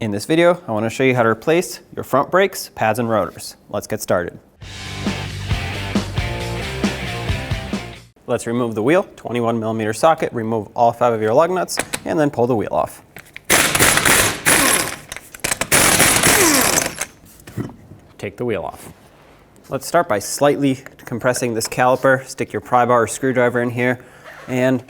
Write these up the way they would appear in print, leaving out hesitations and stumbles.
In this video, I want to show you how to replace your front brakes, pads, and rotors. Let's get started. Let's remove the wheel, 21mm socket, remove all 5 of your lug nuts, and then pull the wheel off. Take the wheel off. Let's start by slightly compressing this caliper. Stick your pry bar or screwdriver in here and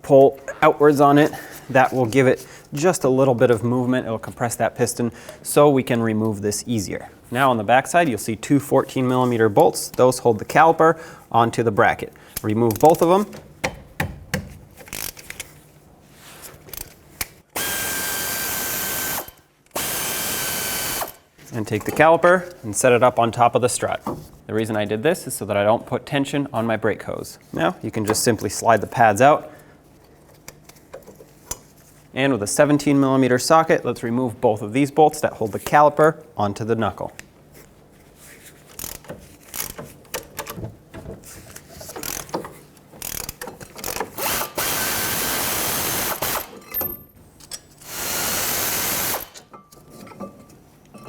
pull outwards on it. That will give it just a little bit of movement. It will compress that piston so we can remove this easier. Now on the back side, you'll see 2 14mm bolts. Those hold the caliper onto the bracket. Remove both of them. And take the caliper and set it up on top of the strut. The reason I did this is so that I don't put tension on my brake hose. Now you can just simply slide the pads out. And with a 17mm socket, let's remove both of these bolts that hold the caliper onto the knuckle.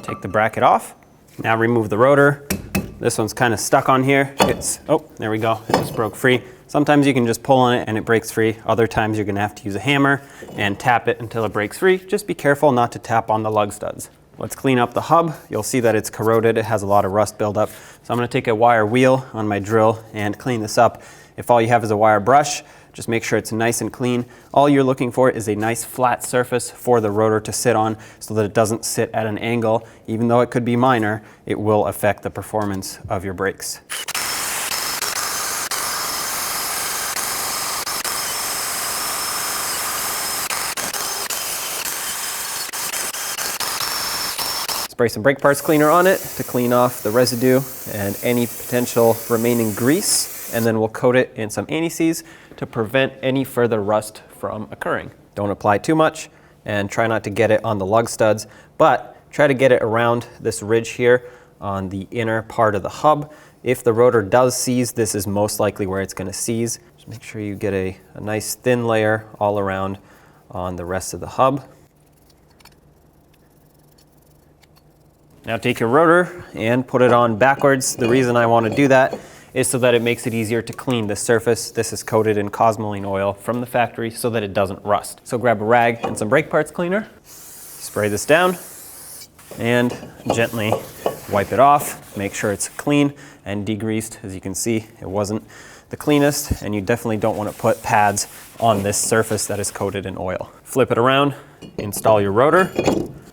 Take the bracket off. Now remove the rotor. This one's kind of stuck on here. Oh, there we go. It just broke free. Sometimes you can just pull on it and it breaks free. Other times you're gonna have to use a hammer and tap it until it breaks free. Just be careful not to tap on the lug studs. Let's clean up the hub. You'll see that it's corroded. It has a lot of rust buildup. So I'm gonna take a wire wheel on my drill and clean this up. If all you have is a wire brush, just make sure it's nice and clean. All you're looking for is a nice flat surface for the rotor to sit on so that it doesn't sit at an angle. Even though it could be minor, it will affect the performance of your brakes. Spray some brake parts cleaner on it to clean off the residue and any potential remaining grease. And then we'll coat it in some anti-seize to prevent any further rust from occurring. Don't apply too much and try not to get it on the lug studs, but try to get it around this ridge here on the inner part of the hub. If the rotor does seize, this is most likely where it's going to seize. Just make sure you get a nice thin layer all around on the rest of the hub. Now take your rotor and put it on backwards. The reason I want to do that is so that it makes it easier to clean the surface. This is coated in cosmoline oil from the factory so that it doesn't rust. So grab a rag and some brake parts cleaner, spray this down, and gently wipe it off. Make sure it's clean and degreased. As you can see, it wasn't the cleanest, and you definitely don't want to put pads on this surface that is coated in oil. Flip it around, install your rotor.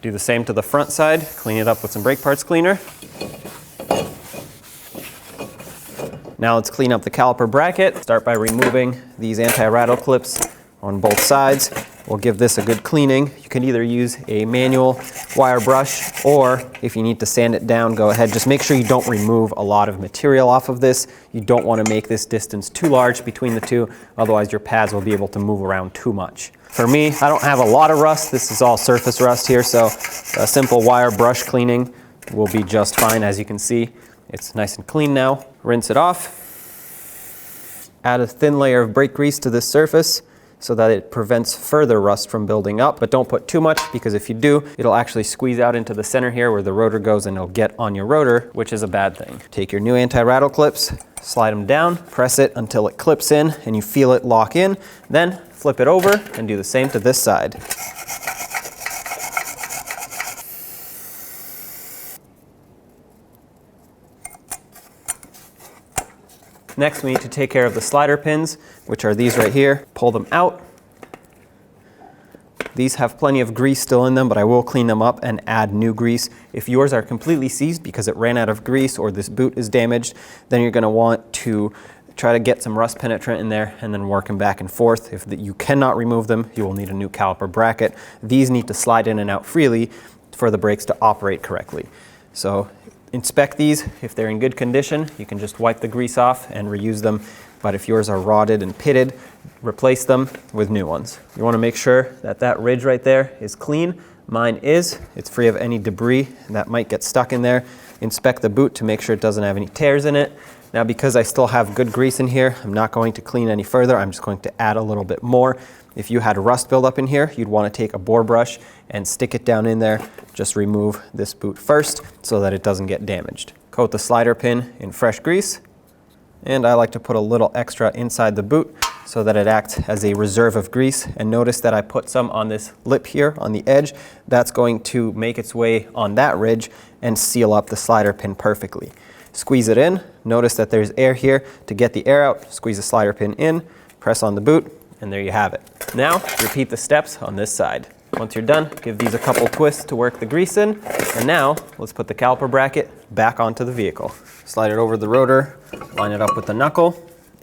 Do the same to the front side, clean it up with some brake parts cleaner. Now let's clean up the caliper bracket. Start by removing these anti-rattle clips on both sides. We'll give this a good cleaning. You can either use a manual wire brush, or if you need to sand it down, go ahead. Just make sure you don't remove a lot of material off of this. You don't want to make this distance too large between the two, otherwise your pads will be able to move around too much. For me, I don't have a lot of rust. This is all surface rust here, so a simple wire brush cleaning will be just fine. As you can see, it's nice and clean now. Rinse it off. Add a thin layer of brake grease to this surface so that it prevents further rust from building up, but don't put too much, because if you do, it'll actually squeeze out into the center here where the rotor goes and it'll get on your rotor, which is a bad thing. Take your new anti-rattle clips, slide them down, press it until it clips in and you feel it lock in, then flip it over and do the same to this side. Next, we need to take care of the slider pins, which are these right here. Pull them out. These have plenty of grease still in them, but I will clean them up and add new grease. If yours are completely seized because it ran out of grease or this boot is damaged, then you're going to want to try to get some rust penetrant in there and then work them back and forth. If you cannot remove them, you will need a new caliper bracket. These need to slide in and out freely for the brakes to operate correctly. So inspect these. If they're in good condition, you can just wipe the grease off and reuse them. But if yours are rotted and pitted, replace them with new ones. You want to make sure that that ridge right there is clean. Mine is. It's free of any debris that might get stuck in there. Inspect the boot to make sure it doesn't have any tears in it. Now, because I still have good grease in here, I'm not going to clean any further. I'm just going to add a little bit more. If you had rust buildup in here, you'd want to take a bore brush and stick it down in there just remove this boot first so that it doesn't get damaged. Coat the slider pin in fresh grease, and I like to put a little extra inside the boot so that it acts as a reserve of grease. And notice that I put some on this lip here on the edge. That's going to make its way on that ridge and seal up the slider pin perfectly. Squeeze it in. Notice that there's air here. To get the air out, squeeze the slider pin in, press on the boot, and there you have it. Now, repeat the steps on this side. Once you're done, give these a couple twists to work the grease in. And now, let's put the caliper bracket back onto the vehicle. Slide it over the rotor, line it up with the knuckle,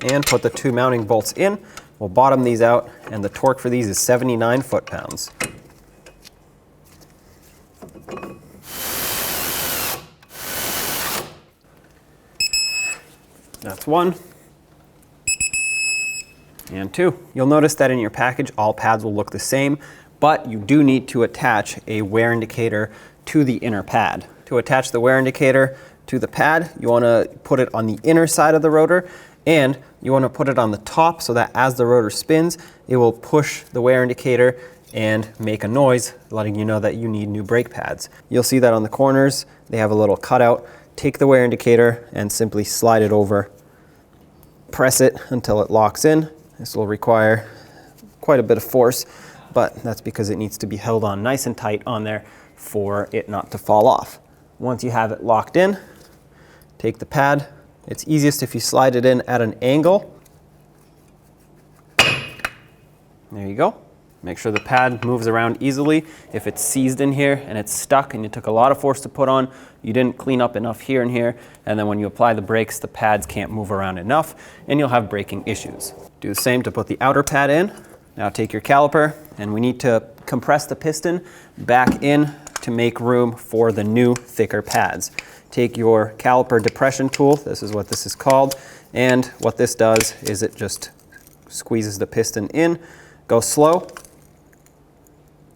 and put the 2 mounting bolts in. We'll bottom these out, and the torque for these is 79 foot-pounds. That's 1. And 2. You'll notice that in your package, all pads will look the same, but you do need to attach a wear indicator to the inner pad. To attach the wear indicator to the pad, you want to put it on the inner side of the rotor, and you want to put it on the top so that as the rotor spins, it will push the wear indicator and make a noise, letting you know that you need new brake pads. You'll see that on the corners, they have a little cutout. Take the wear indicator and simply slide it over. Press it until it locks in. This will require quite a bit of force, but that's because it needs to be held on nice and tight on there for it not to fall off. Once you have it locked in, take the pad. It's easiest if you slide it in at an angle. There you go. Make sure the pad moves around easily. If it's seized in here and it's stuck and you took a lot of force to put on, you didn't clean up enough here and here, and then when you apply the brakes, the pads can't move around enough and you'll have braking issues. Do the same to put the outer pad in. Now take your caliper, and we need to compress the piston back in to make room for the new thicker pads. Take your caliper depression tool, this is what this is called, and what this does is it just squeezes the piston in. Go slow,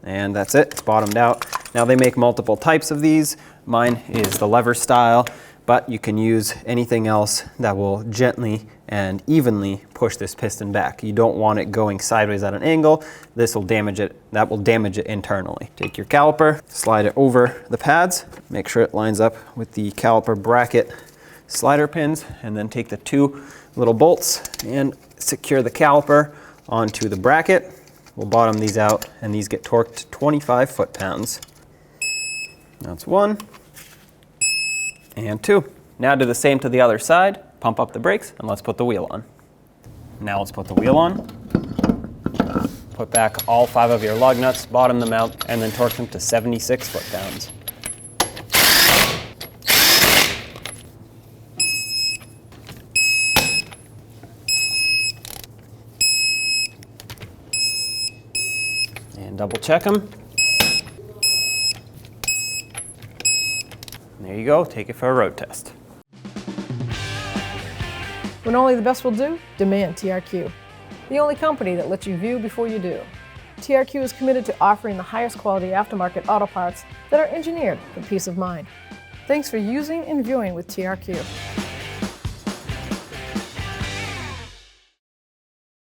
and that's it, it's bottomed out. Now they make multiple types of these. Mine is the lever style, but you can use anything else that will gently and evenly push this piston back. You don't want it going sideways at an angle. This will damage it, that will damage it internally. Take your caliper, slide it over the pads, make sure it lines up with the caliper bracket slider pins, and then take the 2 little bolts and secure the caliper onto the bracket. We'll bottom these out, and these get torqued to 25 foot-pounds. That's 1 and 2. Now do the same to the other side. Pump up the brakes, and let's put the wheel on. Now let's put the wheel on. Put back all 5 of your lug nuts, bottom them out, and then torque them to 76 foot-pounds. And double check them. There you go, take it for a road test. When only the best will do, demand TRQ. The only company that lets you view before you do. TRQ is committed to offering the highest quality aftermarket auto parts that are engineered for peace of mind. Thanks for using and viewing with TRQ.